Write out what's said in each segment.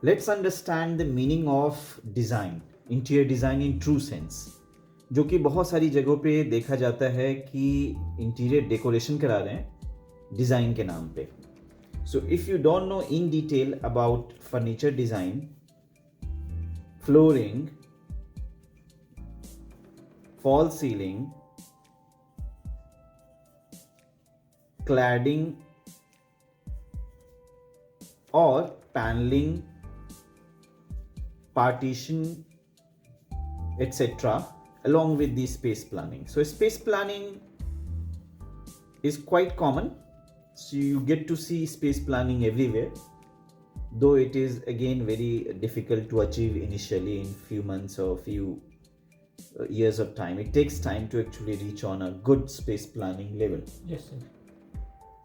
Let's understand the meaning of design, interior design in true sense, जो कि बहुत सारी जगहों पे देखा जाता है कि इंटीरियर डेकोरेशन करा रहे हैं डिज़ाइन के नाम पे. So if you don't know in detail about furniture design, flooring, fall ceiling, cladding or paneling, partition, etc., along with the space planning. So space planning is quite common. So you get to see space planning everywhere, though it is again very difficult to achieve initially in few months or few years of time. It takes time to actually reach on a good space planning level. Yes, sir.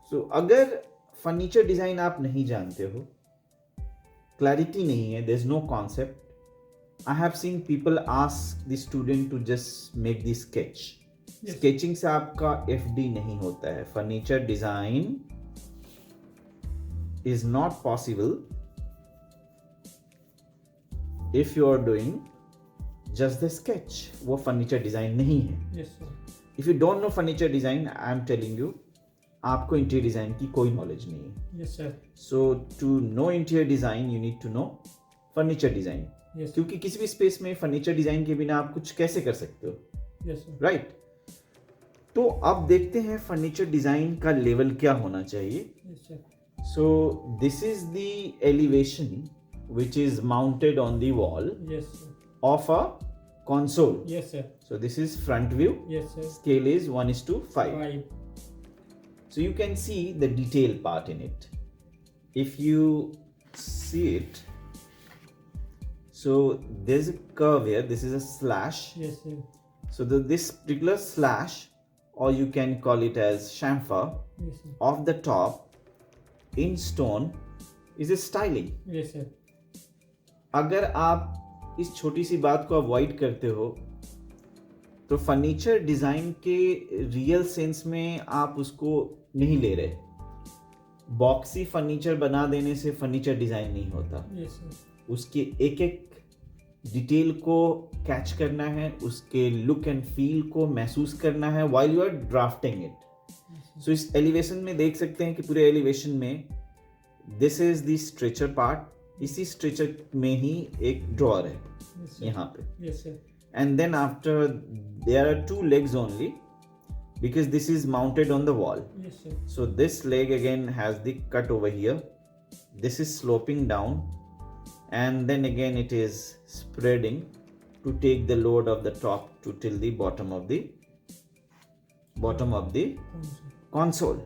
So अगर furniture design आप नहीं जानते हो, clarity नहीं है, there's no concept, I have seen people ask the student to just make the sketch. Yes. Sketching से आपका FD नहीं होता है. Furniture design is not possible if you are doing just the sketch. वो furniture design नहीं है. Yes, sir. If you don't know furniture design, I am telling you, आपको interior design की कोई नॉलेज नहीं है. Yes, sir. So to know interior design, you need to know furniture design. Yes. क्योंकि किसी भी स्पेस में फर्नीचर डिजाइन के बिना आप कुछ कैसे कर सकते हो, Yes, sir. राइट? तो अब देखते हैं फर्नीचर डिजाइन का लेवल क्या होना चाहिए. Yes, sir. So this is the elevation which is mounted on the wall Yes, sir. of a console. Yes, sir. So this is front view. Yes, sir. Scale is 1:5. 5. So you can see the detail part in it. If you see it, so there's a curve here. This is a slash. Yes, sir. So this particular slash, or you can call it as chamfer, Yes, sir. of the top in stone is a styling. Yes, sir. अगर आप इस छोटी सी बात को avoid करते हो तो furniture design के रियल सेंस में आप उसको नहीं ले रहे. बॉक्सी फर्नीचर बना देने से फर्नीचर डिज़ाइन नहीं होता. Yes, sir. उसके एक एक डिटेल को कैच करना है, उसके लुक एंड फील को महसूस करना है while you are drafting it. सो इस एलिवेशन में देख सकते हैं कि पूरे एलिवेशन में this is the stretcher part. इसी स्ट्रेचर में ही एक ड्रॉअर है Yes, sir. यहाँ पे. Yes, sir. And then after there are two legs only because this is mounted on the wall. Yes, sir. So this leg again has the cut over here. This is sloping down and then again it is spreading to take the load of the top to till the bottom of the console.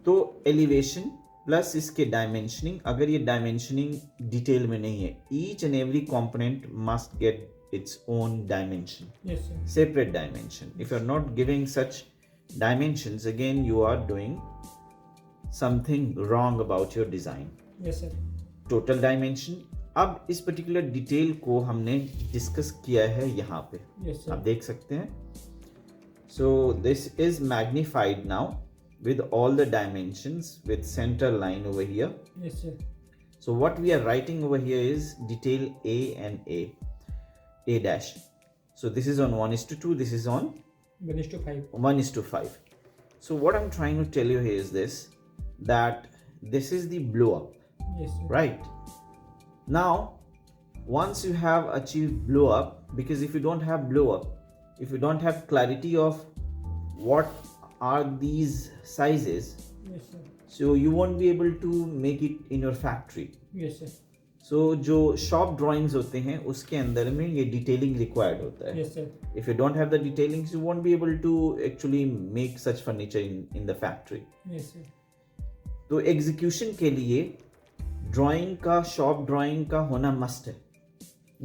तो elevation plus इसके dimensioning, अगर ये dimensioning detail में नहीं है, each and every component must get its own dimension, Yes, sir. separate dimension. If you are not giving such dimensions, again you are doing something wrong about your design. Yes, sir. Total dimension. अब इस particular detail को हमने discuss किया है यहाँ पे. Yes, sir. आप देख सकते हैं. So this is magnified now with all the dimensions with center line over here. Yes, sir. So what we are writing over here is detail A and A dash. So this is on 1:2, this is on 1:5. 1:5. So what I'm trying to tell you here is this, that this is the blow up, Yes, sir. right? Now once you have achieved blow up, because if you don't have blow up, if you don't have clarity of what are these sizes, Yes, sir. so you won't be able to make it in your factory. Yes, sir. So जो shop drawings होते हैं उसके अंदर में ये detailing required होता है. Yes, sir. If you don't have the detailings, you won't be able to actually make such furniture in the factory. Yes, sir. तो execution के लिए drawing का, shop drawing का होना must है.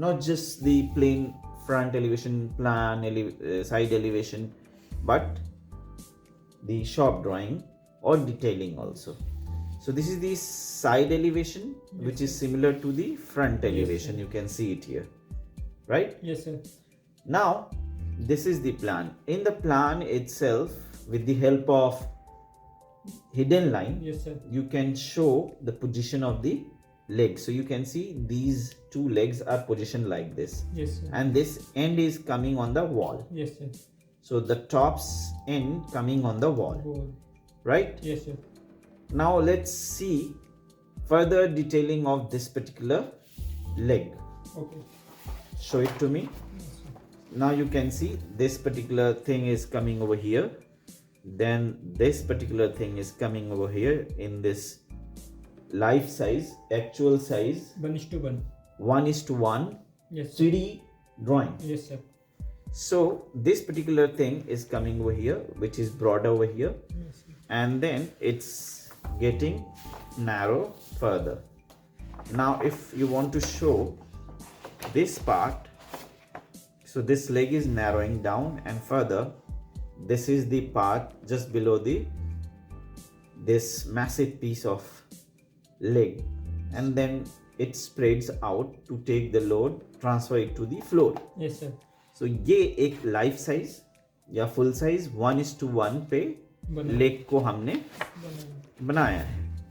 Not just the plain front elevation, plan, side elevation, but the shop drawing or detailing also. So this is the side elevation, which is similar to the front elevation. You can see it here, right? Yes, sir. Now this is the plan. In the plan itself, with the help of hidden line, Yes, sir. you can show the position of the leg. So you can see these two legs are positioned like this, Yes, sir. and this end is coming on the wall. Yes, sir. So the top's end coming on the wall, Goal. right? Yes, sir. Now let's see further detailing of this particular leg. Okay. Show it to me. Yes, sir. Now you can see this particular thing is coming over here, then this particular thing is coming over here in this life size, actual size, 1:1. 1:1 Yes, sir. 3D drawing. Yes, sir. So this particular thing is coming over here, which is broad over here, Yes, sir. and then it's getting narrow further. Now if you want to show this part, so this leg is narrowing down, and further this is the part just below this massive piece of leg, and then it spreads out to take the load, transfer it to the floor. Yes, sir. So ये एक life size या full size 1:1 पे बना- leg को हमने बना- बनाया है.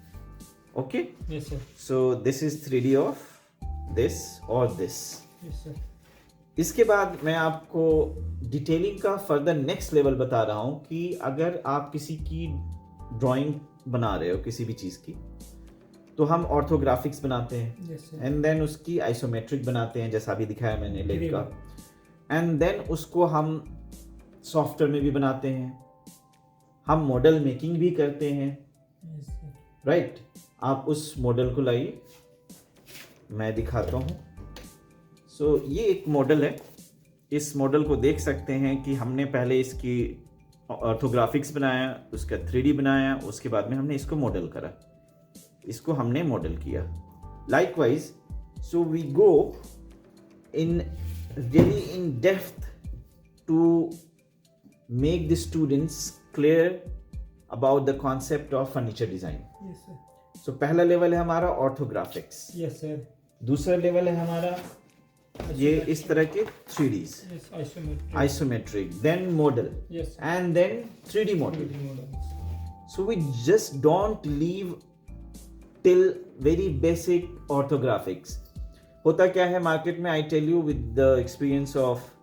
Okay, Yes, sir. So this is 3D of this और दिस. Yes, sir. इसके बाद मैं आपको डिटेलिंग का फर्दर नेक्स्ट लेवल बता रहा हूं कि अगर आप किसी की ड्राइंग बना रहे हो किसी भी चीज़ की, तो हम ऑर्थोग्राफिक्स बनाते हैं, Yes, sir. एंड देन उसकी आइसोमेट्रिक बनाते हैं जैसा अभी दिखाया मैंने लेग का, 3D. एंड देन उसको हम सॉफ्टवेयर में भी बनाते हैं, हम मॉडल मेकिंग भी करते हैं, Yes, sir. राइट. आप उस मॉडल को लाइए, मैं दिखाता हूँ. सो ये एक मॉडल है. इस मॉडल को देख सकते हैं कि हमने पहले इसकी ऑर्थोग्राफिक्स बनाया, उसका 3D बनाया, उसके बाद में हमने इसको मॉडल करा, इसको हमने मॉडल किया. Likewise, so we go in really in depth to make the students clear about the concept of furniture design. Yes, sir. So पहला लेवल है हमारा ऑर्थोग्राफिक्स, Yes, sir. दूसरा लेवल है हमारा ये इस तरह के 3Ds, Yes, isometric. isometric, then model, Yes, sir. and then 3D model. 3D models. So we just don't leave till very basic orthographics. होता क्या है मार्केट में, I tell you with the experience of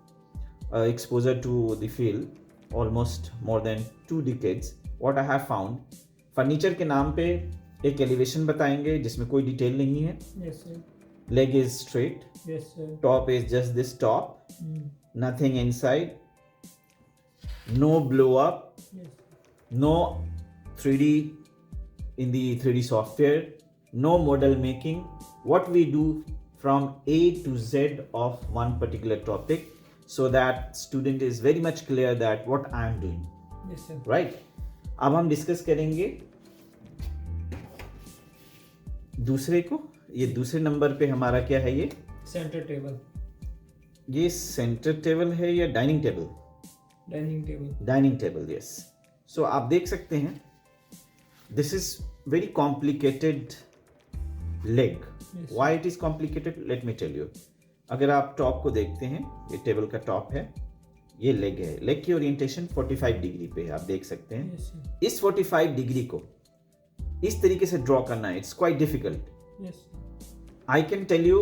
exposure to the field almost more than 2 decades, what I have found, furniture के नाम पे एक elevation बताएंगे जिसमें कोई डिटेल नहीं है, Yes, sir. Leg is straight, Yes, sir. Top is just this top, Mm. nothing inside, no blow up, Yes. no 3D in the 3D software, no model making. What we do from A to Z of one particular topic, so that student is very much clear that what I am doing, Yes, sir. right? अब हम discuss करेंगे दूसरे को. ये दूसरे number पे हमारा क्या है, ये Center table. ये सेंटर टेबल है या dining table? Dining table. Dining table, yes. So आप देख सकते हैं this is very complicated leg. Yes. Why it is complicated? Let me tell you. अगर आप टॉप को देखते हैं, ये टेबल का टॉप है, ये लेग है. लेग की ओरिएंटेशन 45 डिग्री पे है, आप देख सकते हैं. Yes, sir. इस 45 डिग्री को इस तरीके से ड्रॉ करना है, it's quite difficult. Yes, sir. I can tell you,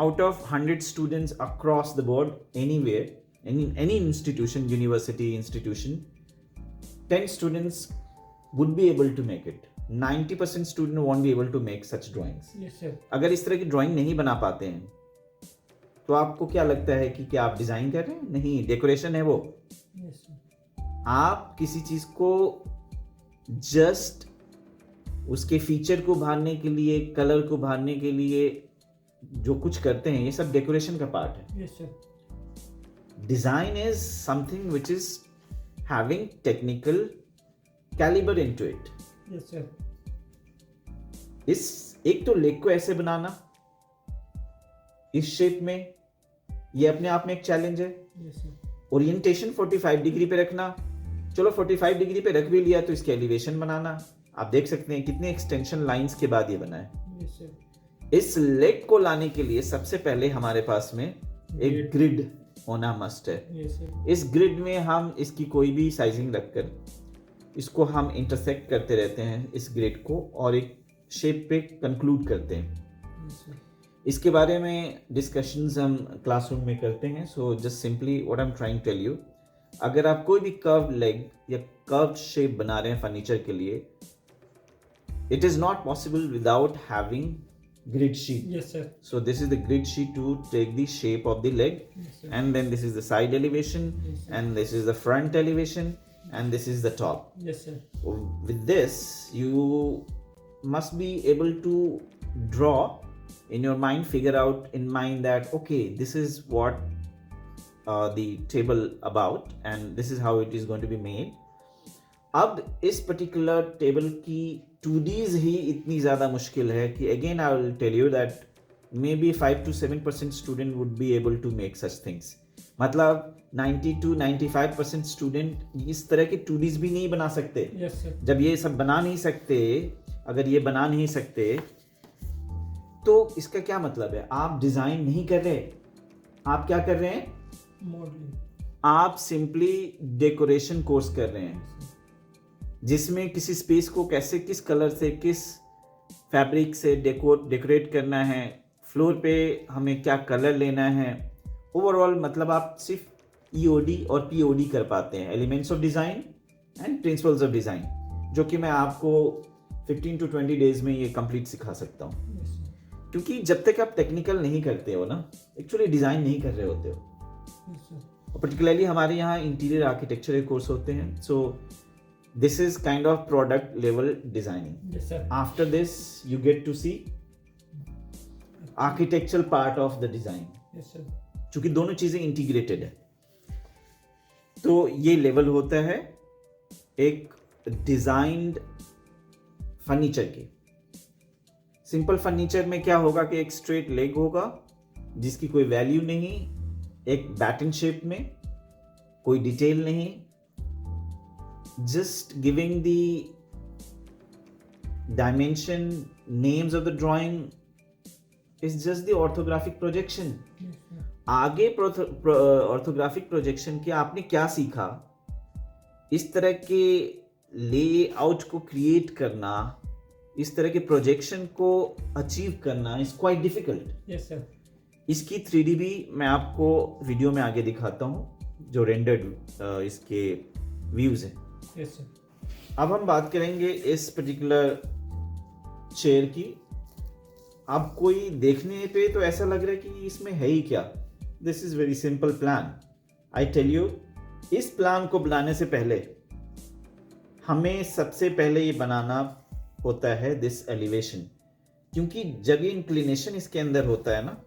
out of 100 students across the board, anywhere, any institution, university institution, 10 students would be able to make it. 90% student won't be able to make such drawings. Yes, sir. अगर इस तरह की drawing नहीं बना पाते हैं, तो आपको क्या लगता है कि क्या आप डिजाइन कर रहे हैं? नहीं, डेकोरेशन है वो. Yes, sir. आप किसी चीज को जस्ट उसके फीचर को उभारने के लिए, कलर को उभारने के लिए जो कुछ करते हैं, ये सब डेकोरेशन का पार्ट है. Yes, sir. Design is something which is having technical calibre into it. Yes, sir. इस एक तो लेग को ऐसे बनाना इस शेप में, ये अपने आप में एक चैलेंज है. Yes, sir. ओरिएंटेशन 45 डिग्री पे रखना, चलो 45 डिग्री पे रख भी लिया, तो इसके एलिवेशन बनाना. आप देख सकते हैं कितने एक्सटेंशन लाइंस के बाद ये बना है. Yes, sir. इस लेग को लाने के लिए सबसे पहले हमारे पास में एक Grid. ग्रिड होना मस्ट है. Yes, sir. इस ग्रिड में हम इसकी कोई भी साइजिंग रखकर इसको हम इंटरसेक्ट करते रहते हैं इस ग्रिड को, और एक शेप पे कंक्लूड करते हैं. Yes, sir. इसके बारे में डिस्कशंस हम क्लासरूम में करते हैं. So just simply what I am trying to tell you, अगर आप कोई भी कर्व लेग या कर्व शेप बना रहे हैं फर्नीचर के लिए, it is not possible without having grid sheet. Yes, sir. So this is the grid sheet to take the shape of the leg, Yes, sir. and then this is the side elevation, Yes, sir. and this is the front elevation, and this is the top. Yes, sir. With this, you must be able to draw in your mind, figure out in mind that okay, this is what the table about, and this is how it is going to be made. अब इस particular table की 2Ds ही इतनी ज़्यादा मुश्किल है कि again I will tell you that may be 5 to 7% student would be able to make such things. मतलब 90 to 95% student इस तरह के 2Ds भी नहीं बना सकते. Yes, sir. जब ये सब बना नहीं सकते, अगर ये बना नहीं सकते, तो इसका क्या मतलब है? आप डिज़ाइन नहीं कर रहे, आप क्या कर रहे हैं? Modeling. आप सिंपली डेकोरेशन कोर्स कर रहे हैं, जिसमें किसी स्पेस को कैसे, किस कलर से, किस फैब्रिक से डेकोरेट करना है, फ्लोर पे हमें क्या कलर लेना है. ओवरऑल मतलब आप सिर्फ EOD और POD कर पाते हैं, elements of design and principles of design, जो कि मैं आपको 15 to 20 डेज में ये कंप्लीट सिखा सकता हूँ. Yes, sir. क्योंकि जब तक आप टेक्निकल नहीं करते हो ना, एक्चुअली डिज़ाइन नहीं कर रहे होते हो. Yes, sir. और पर्टिकुलरली हमारे यहाँ इंटीरियर आर्किटेक्चर के कोर्स होते हैं. सो this is kind of product level designing. Yes, sir. After this you get to see architectural part of the design, Yes, sir. क्योंकि दोनों चीजें इंटीग्रेटेड है. तो ये लेवल होता है एक डिजाइंड फर्नीचर के. सिंपल फर्नीचर में क्या होगा कि एक स्ट्रेट लेग होगा जिसकी कोई वैल्यू नहीं, एक बैटन शेप में, कोई डिटेल नहीं, just giving the dimension, names of the drawing is just the orthographic projection. Yes, sir. आगे ऑर्थोग्राफिक प्रोजेक्शन के आपने क्या सीखा? इस तरह के लेआउट को क्रिएट करना, इस तरह के प्रोजेक्शन को अचीव करना is quite difficult. Yes, sir. इसकी 3D भी मैं आपको वीडियो में आगे दिखाता हूँ, जो रेंडर्ड इसके व्यूज हैं. Yes, sir. अब हम बात करेंगे इस पर्टिकुलर चेयर की. अब कोई देखने पे तो ऐसा लग रहा है कि इसमें है ही क्या. This is very simple plan. I tell you, इस प्लान को बनाने से पहले हमें सबसे पहले ये बनाना होता है दिस एलिवेशन, क्योंकि जब ये इंक्लिनेशन इसके अंदर होता है ना,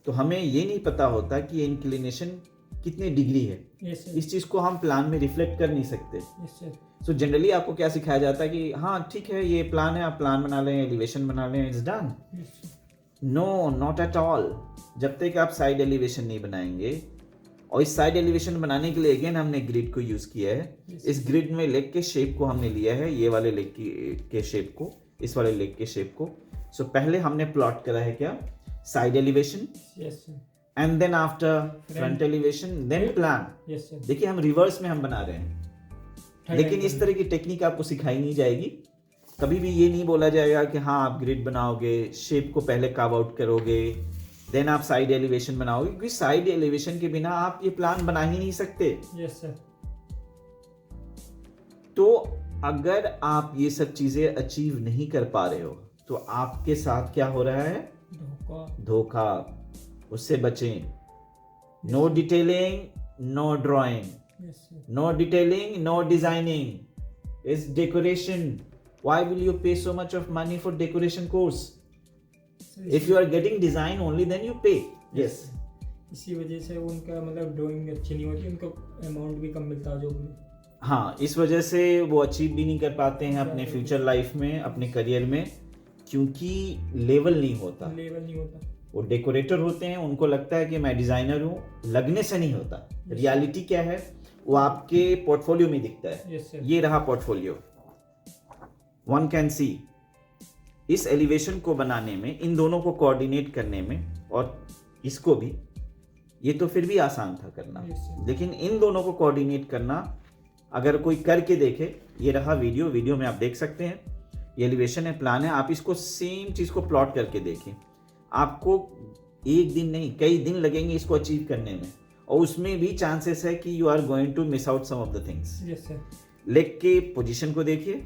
तो हमें ये नहीं पता होता कि ये इंक्लिनेशन कितने डिग्री है. Yes, sir. इस चीज को हम प्लान में रिफ्लेक्ट कर नहीं सकते. Yes, sir. सो जनरली आपको क्या सिखाया जाता है कि हाँ ठीक है, ये प्लान है, आप प्लान बना लें, एलिवेशन बना लें, it's done. Yes, sir. No, not at all. जब तक आप साइड एलिवेशन नहीं बनाएंगे, और इस साइड एलिवेशन बनाने के लिए अगेन हमने ग्रिड को यूज किया है. Yes, इस ग्रिड में लेग के शेप को हमने लिया है, ये वाले लेग के शेप को, इस वाले लेग के शेप को. सो पहले हमने प्लॉट करा है क्या? Side elevation, Yes, sir. And then after front elevation, then plan. Yes, sir. देखिए हम रिवर्स में हम बना रहे हैं, लेकिन इस तरह की टेक्निक आपको सिखाई नहीं जाएगी. कभी भी ये नहीं बोला जाएगा कि हाँ आप ग्रिड बनाओगे, शेप को पहले कार्व आउट करोगे, देन आप साइड एलिवेशन बनाओगे, क्योंकि साइड एलिवेशन के बिना आप ये प्लान बना ही नहीं सकते. Yes, sir. तो अगर आप ये सब चीजें अचीव नहीं कर पा रहे हो, तो आपके साथ क्या हो रहा है? धोखा. उससे बचें. No detailing, no drawing. Yes, sir. No detailing, no designing. It's decoration. Why will you pay so much of money for decoration course? Sir, If you are getting design only, then you pay. Yes. इसी वजह से उनका मतलब drawing अच्छी नहीं होती, उनको amount भी कम मिलता है जो भी. हाँ, इस वजह से वो अचीव भी नहीं कर पाते हैं अपने फ्यूचर लाइफ में, अपने करियर में, क्योंकि लेवल नहीं होता. लेवल नहीं होता. वो डेकोरेटर होते हैं, उनको लगता है कि मैं डिजाइनर हूँ, लगने से नहीं होता. रियलिटी क्या है वो आपके पोर्टफोलियो में दिखता है. Yes, sir. ये रहा पोर्टफोलियो. One can see. इस एलिवेशन को बनाने में, इन दोनों को कोऑर्डिनेट करने में, और इसको भी, ये तो फिर भी आसान था करना. Yes, sir. लेकिन इन दोनों को कोऑर्डिनेट करना अगर कोई करके देखे, ये रहा वीडियो में आप देख सकते हैं. ये एलिवेशन है, प्लान है, आप इसको सेम चीज़ को प्लॉट करके देखें, आपको एक दिन नहीं कई दिन लगेंगे इसको अचीव करने में, और उसमें भी चांसेस है कि you are going to miss out some of the things. Yes sir. Leg के पोजीशन को देखिए,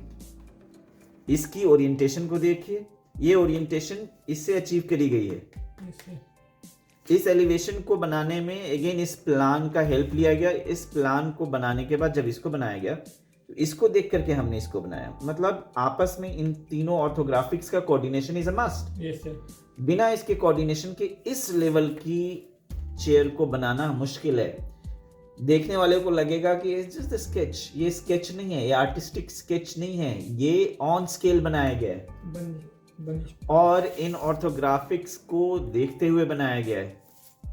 इसकी ओरिएंटेशन को देखिए, ये ओरिएंटेशन इससे अचीव करी गई है। Yes sir. इस एलिवेशन को बनाने में अगेन इस प्लान का हेल्प लिया गया। इस प्लान को बनाने के बाद जब इसको बनाया गया तो इसको देख करके हमने इसको बनाया, मतलब आपस में इन तीनों ऑर्थोग्राफिक्स का coordination is a must. Yes sir. बिना इसके कोऑर्डिनेशन के इस लेवल की चेयर को बनाना मुश्किल है। देखने वाले को लगेगा कि इट्स जस्ट अ स्केच, ये स्केच नहीं है, ये आर्टिस्टिक स्केच नहीं है, ये ऑन स्केल बनाया गया है और इन ऑर्थोग्राफिक्स को देखते हुए बनाया गया है।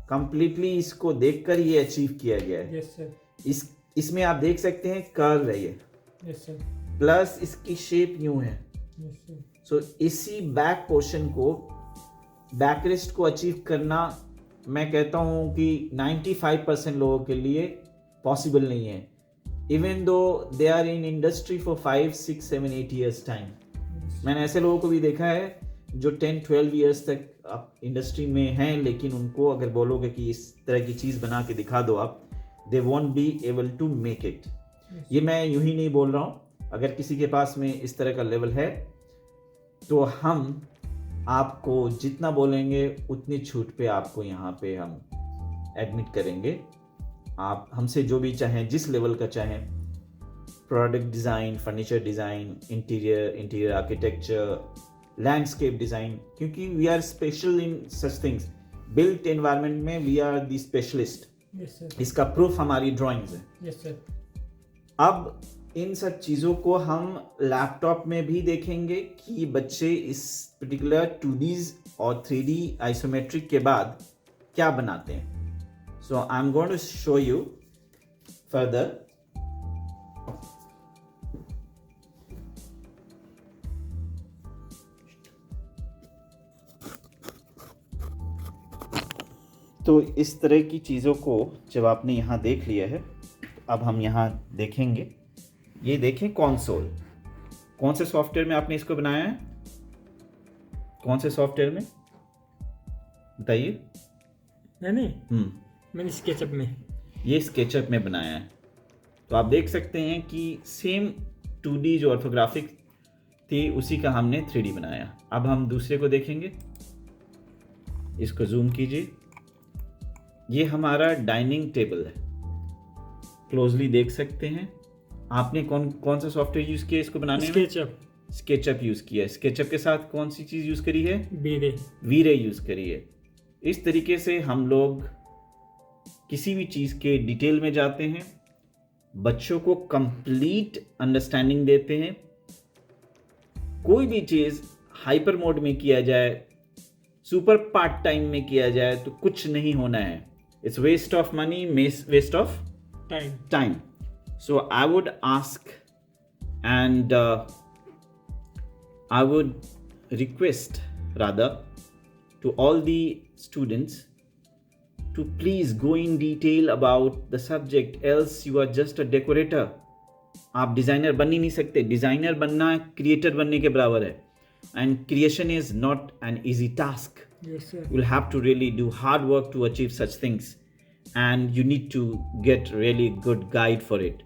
कंप्लीटली इसको देखकर ये अचीव किया गया है। Yes sir. इसमें आप देख सकते हैं कर्व है ये। Yes sir. प्लस इसकी शेप यूं है। Yes sir. सो इसी बैक पोर्शन को, बैकरेस्ट को अचीव करना मैं कहता हूं कि 95% लोगों के लिए पॉसिबल नहीं है, even though they are in industry for 5, 6, 7, 8 years time. मैंने ऐसे लोगों को भी देखा है जो 10-12 years तक आप इंडस्ट्री में हैं, लेकिन उनको अगर बोलोगे कि इस तरह की चीज़ बना के दिखा दो आप, they won't be able to make it. ये मैं यूं ही नहीं बोल रहा हूँ, अगर किसी के पास में इस तरह का लेवल है तो हम आपको जितना बोलेंगे उतनी छूट पे आपको यहाँ पे हम एडमिट करेंगे। आप हमसे जो भी चाहें, जिस लेवल का चाहें, product design, furniture design, interior architecture, landscape design, क्योंकि we are special in such things. Built environment में we are the specialist. Yes sir. इसका प्रूफ हमारी ड्राइंग्स है। Yes sir. अब इन सब चीज़ों को हम लैपटॉप में भी देखेंगे कि बच्चे इस पर्टिकुलर 2Ds और 3D आइसोमेट्रिक के बाद क्या बनाते हैं। So I am going to show you further. तो इस तरह की चीज़ों को जब आपने यहाँ देख लिया है, अब हम यहाँ देखेंगे, ये देखें कंसोल। कौन से सॉफ्टवेयर में आपने इसको बनाया है? कौन से सॉफ्टवेयर में बताइए। मैंने स्केचअप में, ये स्केचअप में बनाया है। तो आप देख सकते हैं कि सेम 2D जो ऑर्थोग्राफिक थी उसी का हमने 3D बनाया। अब हम दूसरे को देखेंगे, इसको जूम कीजिए। ये हमारा डाइनिंग टेबल है, क्लोजली देख सकते हैं। आपने कौन सा सॉफ्टवेयर यूज़ किया इसको बनाने में? स्केचअप यूज़ किया है। स्केचअप के साथ कौन सी चीज़ यूज़ करी है? वीरे यूज़ करी है। इस तरीके से हम लोग किसी भी चीज़ के डिटेल में जाते हैं, बच्चों को कंप्लीट अंडरस्टैंडिंग देते हैं। कोई भी चीज़ हाइपर मोड में किया जाए, सुपर पार्ट टाइम में किया जाए तो कुछ नहीं होना है। It's waste of money, waste of time. So I would ask and I would request rather to all the students to please go in detail about the subject, else you are just a decorator. आप designer बन ही नहीं सकते। Designer बनना creator बनने के बराबर है, and creation is not an easy task. Yes sir. You'll have to really do hard work to achieve such things, and you need to get really good guide for it.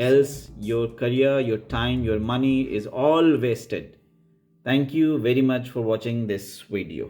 Else your career, your time, your money is all wasted. Thank you very much for watching this video.